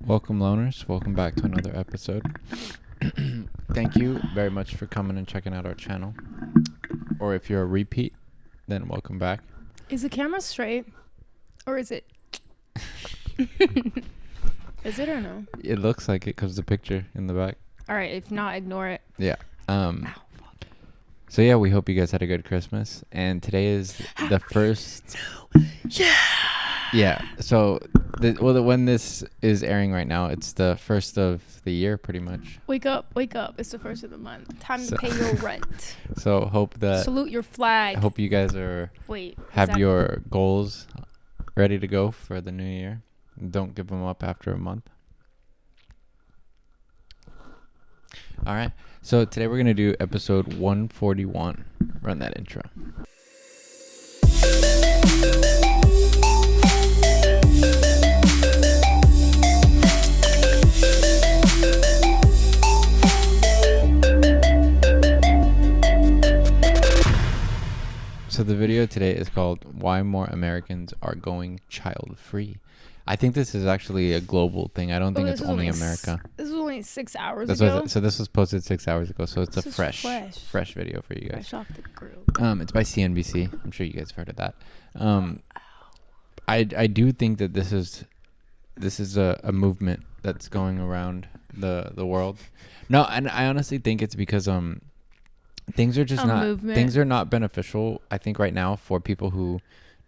Welcome, loners. Welcome back to another episode. Thank you very much for coming and checking out our channel. Or if you're a repeat, then welcome back. Is the camera straight? Or is it? Is it or no? It looks like it because the picture in the back. All right, if not, ignore it. Yeah. So yeah, we hope you guys had a good Christmas. And today is the first. Yeah. So, when this is airing right now, it's the first of the year, pretty much. Wake up, wake up. It's the first of the month. Time to pay your rent. So hope that. Salute your flag. I hope you guys have your goals ready to go for the new year. Don't give them up after a month. All right. So today we're going to do episode 141. Run that intro. So the video today is called Why More Americans Are Going Child Free. I think this is actually a global thing. I don't think it's only America. This was only 6 hours ago. So this was posted 6 hours ago. So it's a fresh video for you guys. Fresh off the grill. It's by CNBC. I'm sure you guys have heard of that. I do think that this is a movement that's going around the world. No, and I honestly think it's because things are not beneficial, I think, right now for people who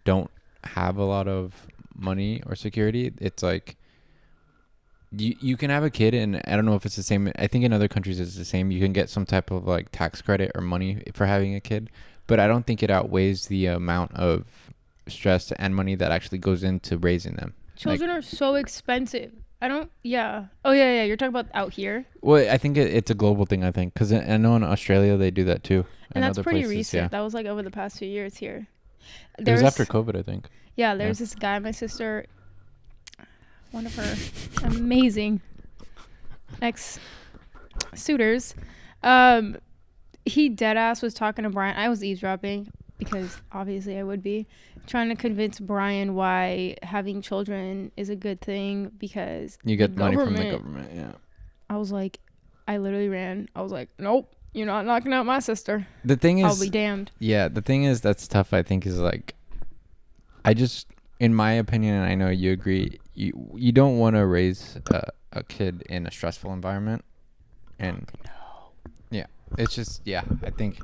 don't have a lot of money or security. It's like you can have a kid, and I don't know if it's the same. I think in other countries it's the same. You can get some type of like tax credit or money for having a kid, but I don't think it outweighs the amount of stress and money that actually goes into raising them. Children are so expensive. Oh yeah, you're talking about out here. Well, I think it's a global thing, I think, because I know in Australia they do that too. And that's pretty recent. Yeah. That was like over the past few years here. It was after COVID, I think. Yeah, there's this guy, my sister, one of her amazing ex-suitors. He deadass was talking to Brian. I was eavesdropping because obviously I would be. Trying to convince Brian why having children is a good thing because you get money from the government. Yeah. I was like, I literally ran. I was like, nope, you're not knocking out my sister. The thing is, I'll be damned. Yeah, the thing is that's tough. I think is like, in my opinion, and I know you agree, you don't want to raise a kid in a stressful environment, and it's just I think.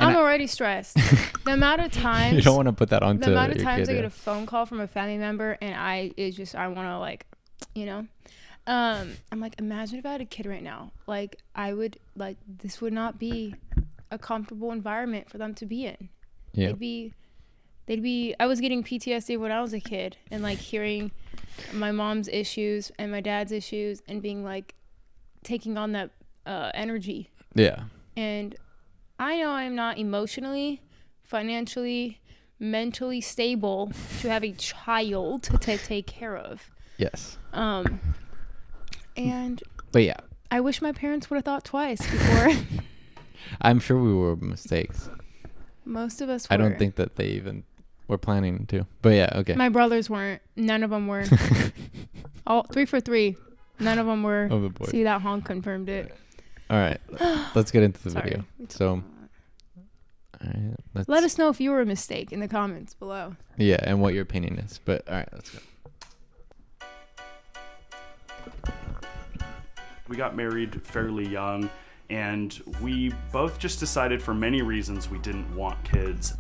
I'm already stressed. The amount of times you don't want to put that onto the amount of your times kid, I get a phone call from a family member, and I want to like, I'm like, imagine if I had a kid right now. Like I would like this would not be a comfortable environment for them to be in. Yeah. They'd be. I was getting PTSD when I was a kid, and like hearing my mom's issues and my dad's issues, and being like taking on that energy. Yeah. And I know I'm not emotionally, financially, mentally stable to have a child to take care of. Yes. But yeah. I wish my parents would have thought twice before. I'm sure we were mistakes. Most of us were. I don't think that they even were planning to. But yeah, okay. My brothers weren't. None of them were. All 3 for 3. None of them were. Oh, the boy. See, that honk confirmed it. All right, let's get into the video. So, all right, let us know if you were a mistake in the comments below. Yeah, and what your opinion is. But all right, let's go. We got married fairly young, and we both just decided for many reasons we didn't want kids.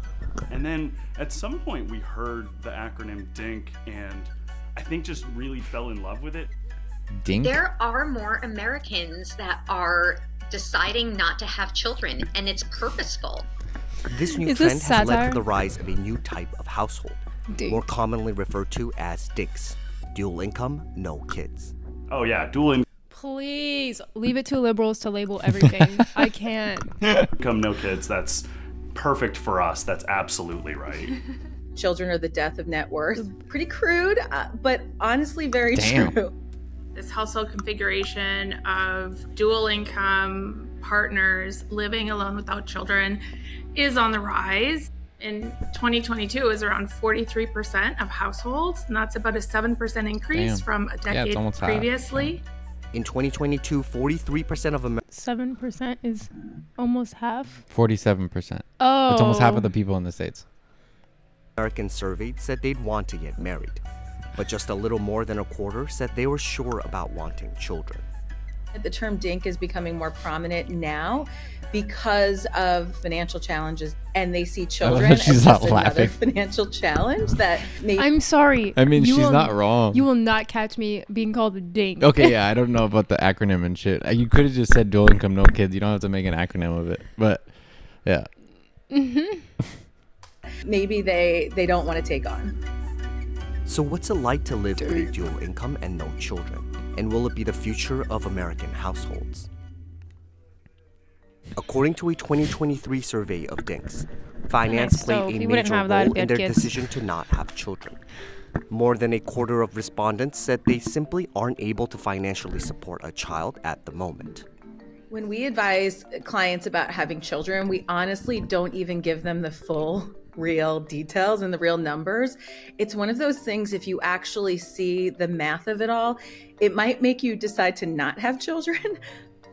And then at some point we heard the acronym DINK, and I think just really fell in love with it. DINK? There are more Americans that are deciding not to have children, and it's purposeful. This new trend has led to the rise of a new type of household, more commonly referred to as DINKs. Dual income, no kids. Oh yeah, dual income. Please leave it to liberals to label everything. I can't. Income, no kids. That's perfect for us. That's absolutely right. Children are the death of net worth. Pretty crude, but honestly very true. This household configuration of dual income partners living alone without children is on the rise. In 2022, it was around 43% of households, and that's about a 7% increase from a decade previously. In 2022, 43% of Americans. 7% is almost half. 47%. Oh, It's almost half of the people in the States. Americans surveyed said they'd want to get married, but just a little more than a quarter said they were sure about wanting children. The term DINK is becoming more prominent now because of financial challenges, and they see children as she's just not another laughing. financial challenge that I'm sorry. I mean, she's not wrong. You will not catch me being called a DINK. Okay, yeah, I don't know about the acronym and shit. You could have just said dual income, no kids. You don't have to make an acronym of it. But, yeah. maybe they don't want to take on. So what's it like to live with a dual income and no children? And will it be the future of American households? According to a 2023 survey of DINKs, finance played a major role in their decision to not have children. More than a quarter of respondents said they simply aren't able to financially support a child at the moment. When we advise clients about having children, we honestly don't even give them the full real details and the real numbers. It's one of those things, if you actually see the math of it all, it might make you decide to not have children.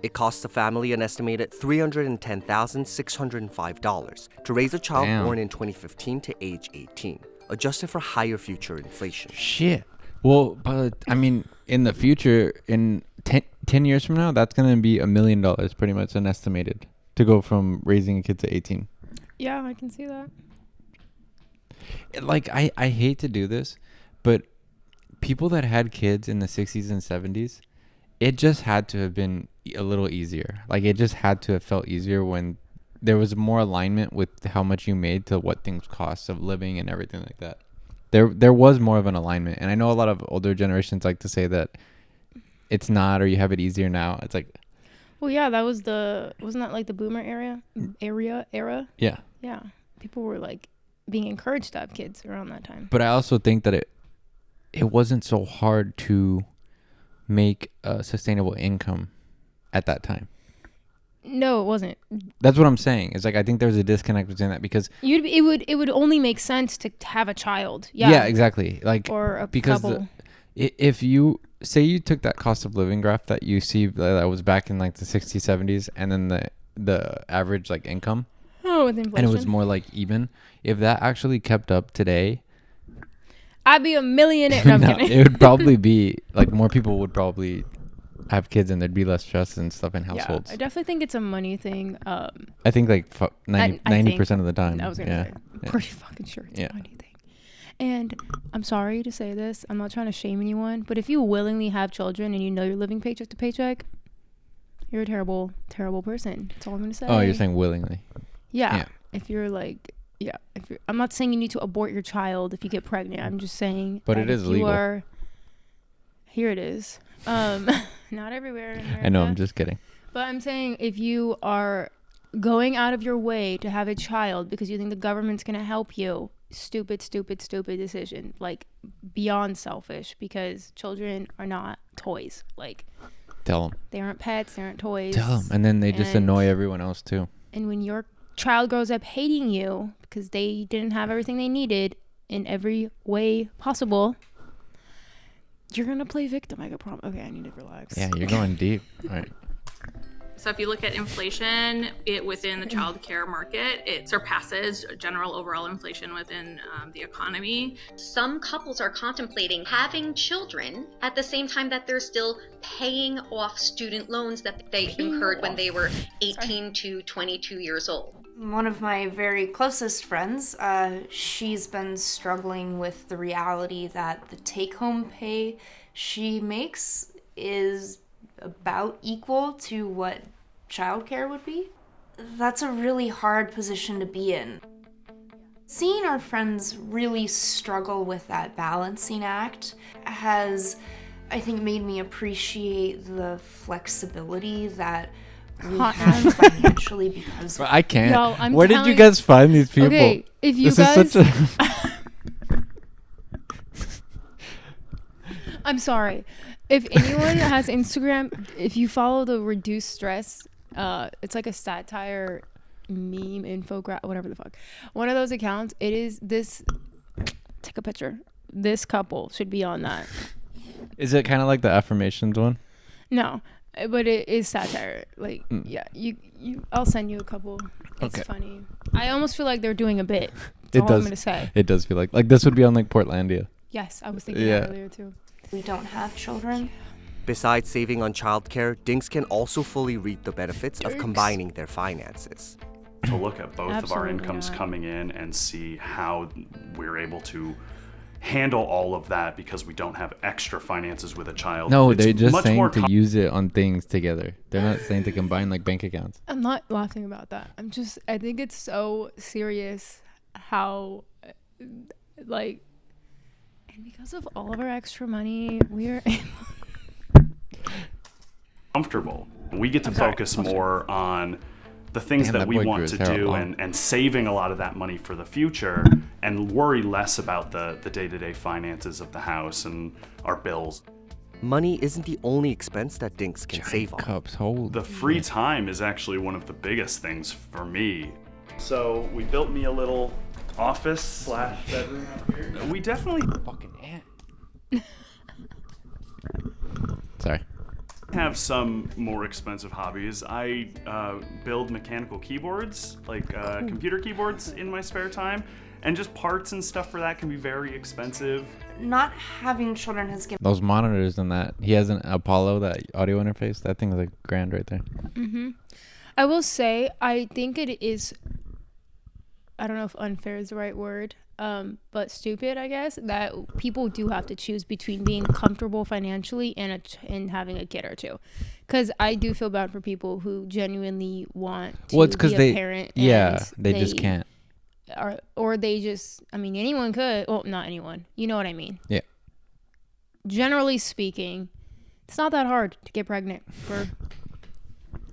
It costs the family an estimated $310,605 to raise a child born in 2015 to age 18, adjusted for higher future inflation. Shit. Well, but I mean, in the future, in 10 years from now, that's going to be $1 million, pretty much, an estimated, to go from raising a kid to 18. Yeah, I can see that. Like, I hate to do this, but people that had kids in the 60s and 70s, it just had to have been a little easier. Like, it just had to have felt easier when there was more alignment with how much you made to what things cost of living and everything like that. There was more of an alignment. And I know a lot of older generations like to say that it's not, or you have it easier now. It's like, well, yeah, that was wasn't that like the boomer era? Yeah. Yeah. People were like being encouraged to have kids around that time. But I also think that it wasn't so hard to make a sustainable income at that time. No, it wasn't. That's what I'm saying. It's like, I think there's a disconnect between that, because it would only make sense to have a child. Yeah. Yeah, exactly. Like, or a because couple. If you say you took that cost of living graph that you see that was back in like the 60s, 70s, and then the average like income, with inflation, and it was more like even, if that actually kept up today, I'd be a millionaire. No, I'm kidding. It would probably be like more people would probably have kids, and there'd be less stress and stuff in households. Yeah, I definitely think it's a money thing. I think like 90% of the time. I was gonna say, I'm pretty fucking sure it's a money thing. And I'm sorry to say this, I'm not trying to shame anyone, but if you willingly have children and you know you're living paycheck to paycheck, you're a terrible, terrible person. That's all I'm gonna say. Oh, you're saying willingly? Yeah. If you're like, I'm not saying you need to abort your child if you get pregnant. I'm just saying. But it is legal. Here it is. Not everywhere in America. I know, I'm just kidding. But I'm saying, if you are going out of your way to have a child because you think the government's going to help you, stupid decision. Like, beyond selfish, because children are not toys. Like, tell them. They aren't pets, they aren't toys. Tell them. And then they just annoy everyone else too. And when your child grows up hating you because they didn't have everything they needed in every way possible, you're gonna play victim. I promise. Okay, I need to relax. Yeah, you're going deep. All right. So if you look at inflation, within the childcare market, it surpasses general overall inflation within the economy. Some couples are contemplating having children at the same time that they're still paying off student loans that they incurred when they were 18 to 22 years old. One of my very closest friends, she's been struggling with the reality that the take-home pay she makes is about equal to what childcare would be. That's a really hard position to be in. Seeing our friends really struggle with that balancing act has, I think, made me appreciate the flexibility that we have financially because I can't. Yo, where did you guys find these people? Okay, if you guys I'm sorry. If anyone has Instagram, if you follow the Reduce Stress, it's like a satire meme infographic, whatever the fuck. One of those accounts. It is this. Take a picture. This couple should be on that. Is it kind of like the affirmations one? No, but it is satire. Like, yeah, you. I'll send you a couple. It's funny. I almost feel like they're doing a bit. That's all I'm gonna say. It does feel like this would be on like Portlandia. Yes, I was thinking that earlier too. We don't have children. Besides saving on childcare, DINKs can also fully reap the benefits of combining their finances. To look at both of our incomes coming in and see how we're able to handle all of that because we don't have extra finances with a child. No, they're just saying to use it on things together. They're not saying to combine like bank accounts. I'm not laughing about that. I think it's so serious how, like, and because of all of our extra money, we're comfortable. We get to focus more on the things that we want to do and saving a lot of that money for the future and worry less about the day-to-day finances of the house and our bills. Money isn't the only expense that DINKs can save on. Cups, hold. The free time is actually one of the biggest things for me. So we built me a little office / bedroom up here. We definitely fucking ant. Sorry. Have some more expensive hobbies. I build mechanical keyboards, like computer keyboards, in my spare time, and just parts and stuff for that can be very expensive. Not having children has given those monitors and that. He has an Apollo, that audio interface. That thing is like grand right there. I will say, I think it is, I don't know if unfair is the right word, but stupid, I guess, that people do have to choose between being comfortable financially and having a kid or two. Because I do feel bad for people who genuinely want to be a parent. Yeah, they just can't. Or they just, I mean, anyone could. Well, not anyone. You know what I mean? Yeah. Generally speaking, it's not that hard to get pregnant for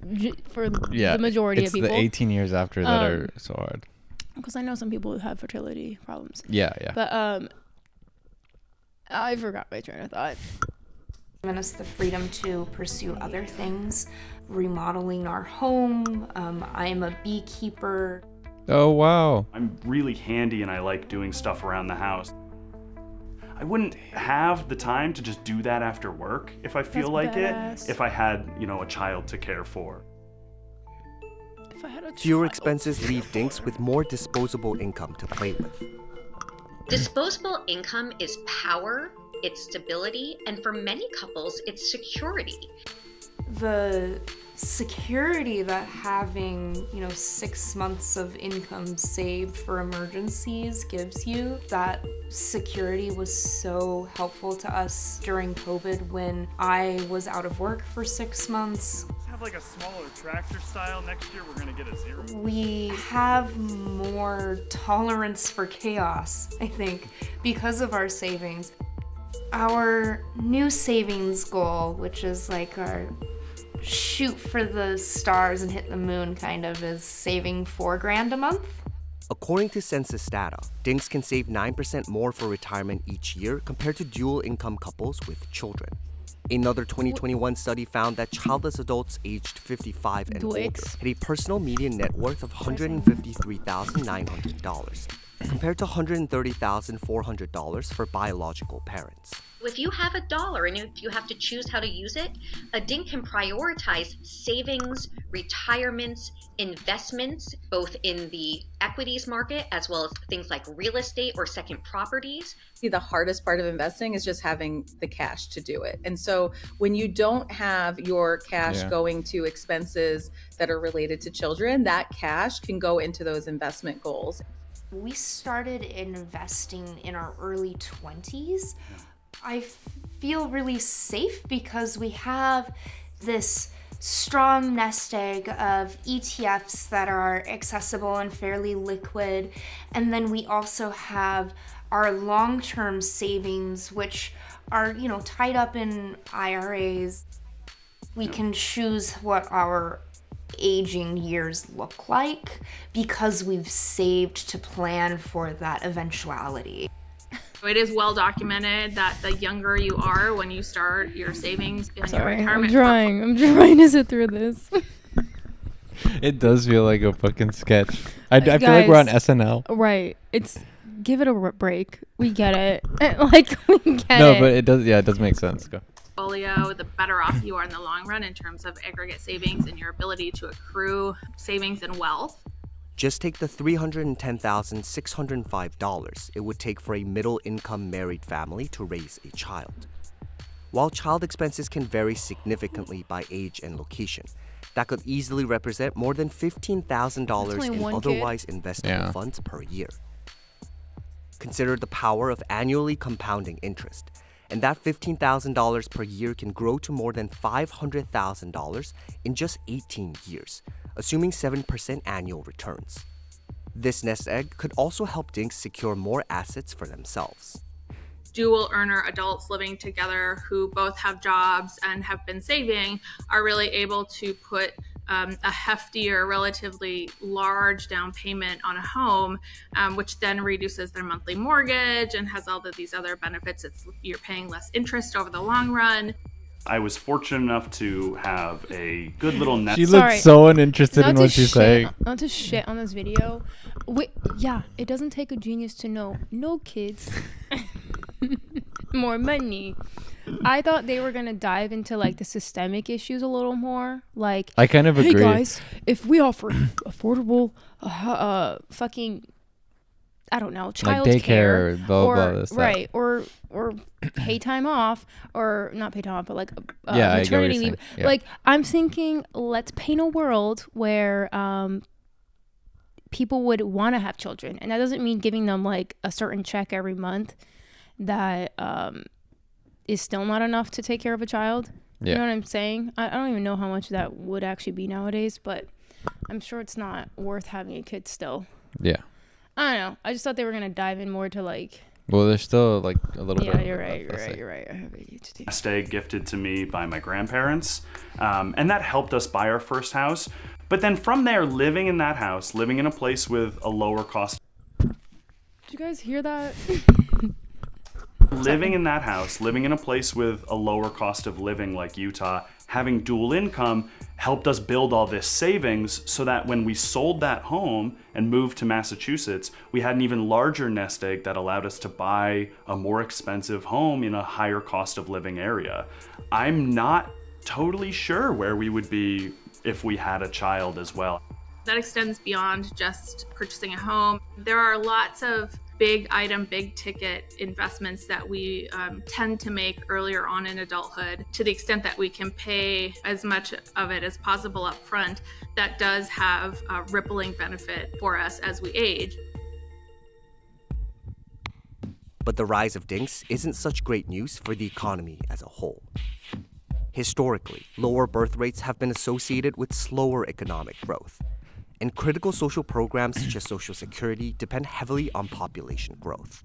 the majority of people. It's the 18 years after that are so hard. Because I know some people who have fertility problems. Yeah. But I forgot my train of thought. Given us the freedom to pursue other things, remodeling our home. I'm a beekeeper. Oh, wow. I'm really handy and I like doing stuff around the house. I wouldn't have the time to just do that after work if I feel like it, if I had, a child to care for. Fewer expenses leave DINKs with more disposable income to play with. Disposable income is power, it's stability, and for many couples, it's security. The security that having 6 months of income saved for emergencies gives you, that security was so helpful to us during COVID when I was out of work for 6 months. Let's have like a smaller tractor style. Next year we're gonna get a zero. We have more tolerance for chaos, I think, because of our savings. Our new savings goal, which is like our shoot for the stars and hit the moon kind of, is saving $4,000 a month. According to census data, DINKs can save 9% more for retirement each year compared to dual income couples with children. Another 2021 study found that childless adults aged 55 and older had a personal median net worth of $153,900 compared to $130,400 for biological parents. If you have $1 and if you have to choose how to use it, a DINK can prioritize savings, retirements, investments, both in the equities market as well as things like real estate or second properties. The hardest part of investing is just having the cash to do it. And so when you don't have your cash going to expenses that are related to children, that cash can go into those investment goals. We started investing in our early 20s. I feel really safe because we have this strong nest egg of ETFs that are accessible and fairly liquid. And then we also have our long-term savings, which are, tied up in IRAs. We can choose what our aging years look like because we've saved to plan for that eventuality. It is well documented that the younger you are when you start your savings in your retirement. I'm trying to sit through this. It does feel like a fucking sketch. I feel like we're on SNL. Right. It's give it a break. We get it. Like we get it. No, but it does. Yeah, it does make sense. Go. Portfolio, the better off you are in the long run in terms of aggregate savings and your ability to accrue savings and wealth. Just take the $310,605 it would take for a middle-income married family to raise a child. While child expenses can vary significantly by age and location, that could easily represent more than $15,000 in otherwise investable funds per year. Consider the power of annually compounding interest, and that $15,000 per year can grow to more than $500,000 in just 18 years, assuming 7% annual returns. This nest egg could also help DINKs secure more assets for themselves. Dual earner adults living together who both have jobs and have been saving are really able to put a heftier, relatively large down payment on a home, which then reduces their monthly mortgage and has all of these other benefits. You're paying less interest over the long run. I was fortunate enough to have a good little net. She looked so uninterested in what she's saying. Not to shit on this video. It doesn't take a genius to know. No kids. More money. I thought they were gonna dive into like the systemic issues a little more. Like, I kind of agree. Hey guys, if we offer affordable, fucking, I don't know, childcare, like daycare, blah blah blah, right, or pay time off, or not pay time off, but like maternity leave. Yeah. Like, I'm thinking, let's paint a world where people would want to have children, and that doesn't mean giving them like a certain check every month that is still not enough to take care of a child. You know what I'm saying? I don't even know how much that would actually be nowadays, but I'm sure it's not worth having a kid still. Yeah. I don't know. I just thought they were gonna dive in more to like. Well, there's still like a little bit. Yeah, you're right. I have ADHD. Nest egg gifted to me by my grandparents, and that helped us buy our first house. But then from there, living in that house, living in a place with a lower cost. Did you guys hear that? Living in that house, living in a place with a lower cost of living like Utah, having dual income helped us build all this savings so that when we sold that home and moved to Massachusetts, we had an even larger nest egg that allowed us to buy a more expensive home in a higher cost of living area. I'm not totally sure where we would be if we had a child as well. That extends beyond just purchasing a home. There are lots of big item, big ticket investments that we tend to make earlier on in adulthood. To the extent that we can pay as much of it as possible up front, that does have a rippling benefit for us as we age. But the rise of DINKs isn't such great news for the economy as a whole. Historically, lower birth rates have been associated with slower economic growth, and critical social programs such as Social Security depend heavily on population growth.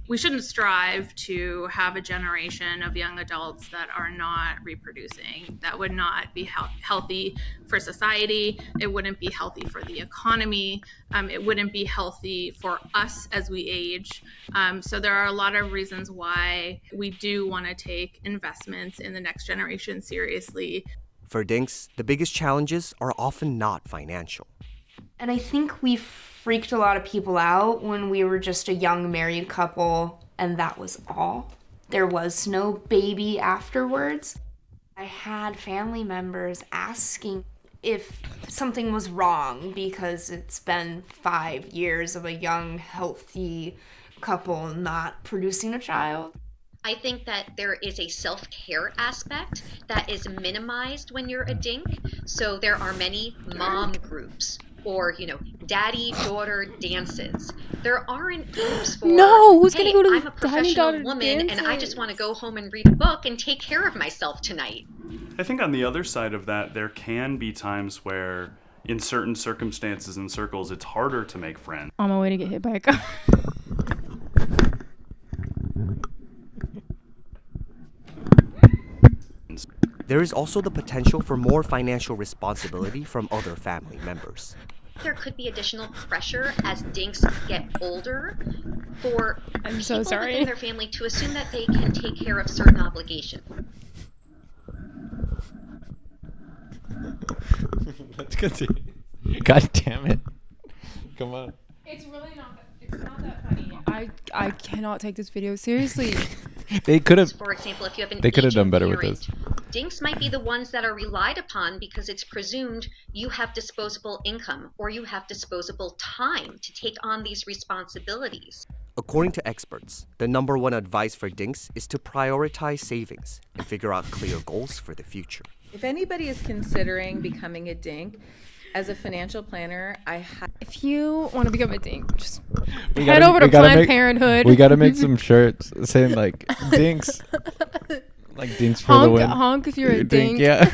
We shouldn't strive to have a generation of young adults that are not reproducing. That would not be healthy for society. It wouldn't be healthy for the economy. It wouldn't be healthy for us as we age. So there are a lot of reasons why we do want to take investments in the next generation seriously. For DINKs, the biggest challenges are often not financial. And I think we freaked a lot of people out when we were just a young married couple, and that was all. There was no baby afterwards. I had family members asking if something was wrong because it's been 5 years of a young, healthy couple not producing a child. I think that there is a self-care aspect that is minimized when you're a DINK. So there are many mom groups or, daddy-daughter dances. There aren't groups for, who's hey, gonna go to I'm a professional woman dances? And I just want to go home and read a book and take care of myself tonight. I think on the other side of that, there can be times where in certain circumstances and circles, it's harder to make friends. On my way to get hit by a car. There is also the potential for more financial responsibility from other family members. There could be additional pressure as DINKs get older for people within their family to assume that they can take care of certain obligations. Let's continue. God damn it. Come on. It's really not that funny. I cannot take this video seriously. They could have. For example, if you have an They could have done aging better with parent, this. DINKs might be the ones that are relied upon because it's presumed you have disposable income or you have disposable time to take on these responsibilities. According to experts, the number one advice for DINKs is to prioritize savings and figure out clear goals for the future. If anybody is considering becoming a DINK, as a financial planner, if you want to become a DINK, just head over to Planned Parenthood. We got to make some shirts saying like DINKs. Like DINKs for the win. Honk if you're a DINK. Yeah.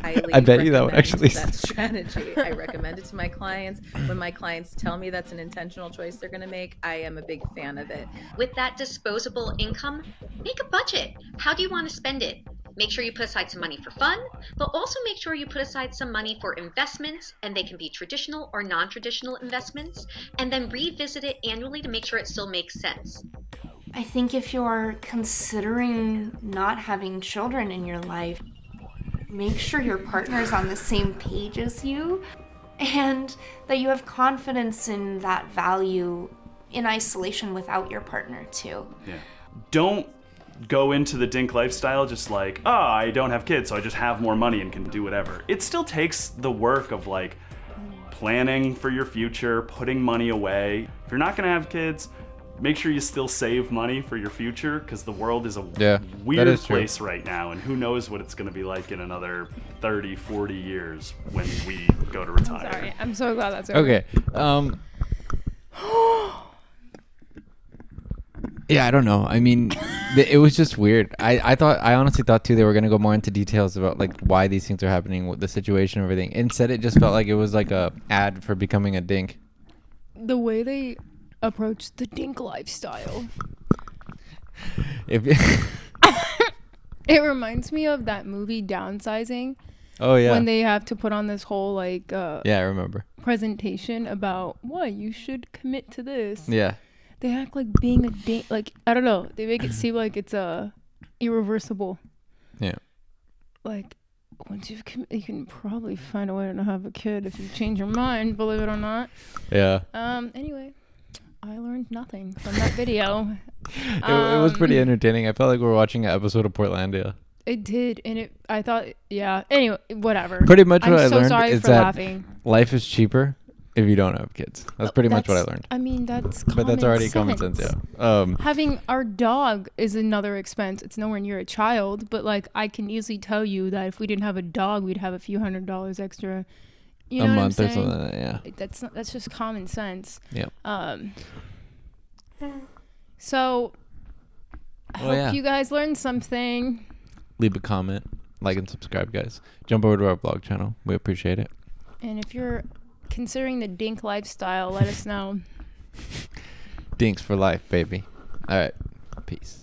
highly I bet you that would actually that strategy. I recommend it to my clients. When my clients tell me that's an intentional choice they're going to make, I am a big fan of it. With that disposable income, make a budget. How do you want to spend it? Make sure you put aside some money for fun, but also make sure you put aside some money for investments, and they can be traditional or non-traditional investments, and then revisit it annually to make sure it still makes sense. I think if you're considering not having children in your life, make sure your partner's on the same page as you and that you have confidence in that value in isolation without your partner too. Yeah. Don't go into the DINK lifestyle just like, oh, I don't have kids, so I just have more money and can do whatever. It still takes the work of like planning for your future, putting money away. If you're not gonna have kids, make sure you still save money for your future, because the world is a weird place right now, and who knows what it's going to be like in another 30, 40 years when we go to retire. I'm sorry. I'm so glad that's over. Okay. Yeah, I don't know. I mean, it was just weird. I honestly thought too they were going to go more into details about like why these things are happening, with the situation and everything. Instead, it just felt like it was like a ad for becoming a DINK. The way they approach the DINK lifestyle. It reminds me of that movie Downsizing. Oh yeah. When they have to put on this whole like yeah, I remember. Presentation about why you should commit to this. Yeah. They act like being a DINK, like I don't know. They make it seem like it's irreversible. Yeah. Like once you can probably find a way to not have a kid if you change your mind, believe it or not. Yeah. Anyway, I learned nothing from that video. It was pretty entertaining. I felt like we were watching an episode of Portlandia. It did, and I thought, yeah. Anyway, whatever. Pretty much what I I'm so learned sorry is for that laughing. Life is cheaper if you don't have kids. That's pretty much what I learned. I mean, that's common But that's already sense. common sense, yeah. Having our dog is another expense. It's nowhere near a child, but like I can easily tell you that if we didn't have a dog, we'd have a few $100s extra. You know a what month I'm or saying? something like that, yeah. That's just common sense. Yeah. So I hope you guys learned something. Leave a comment, like and subscribe, guys. Jump over to our blog channel. We appreciate it. And if you're considering the DINK lifestyle, let us know. DINKs for life, baby. All right. Peace.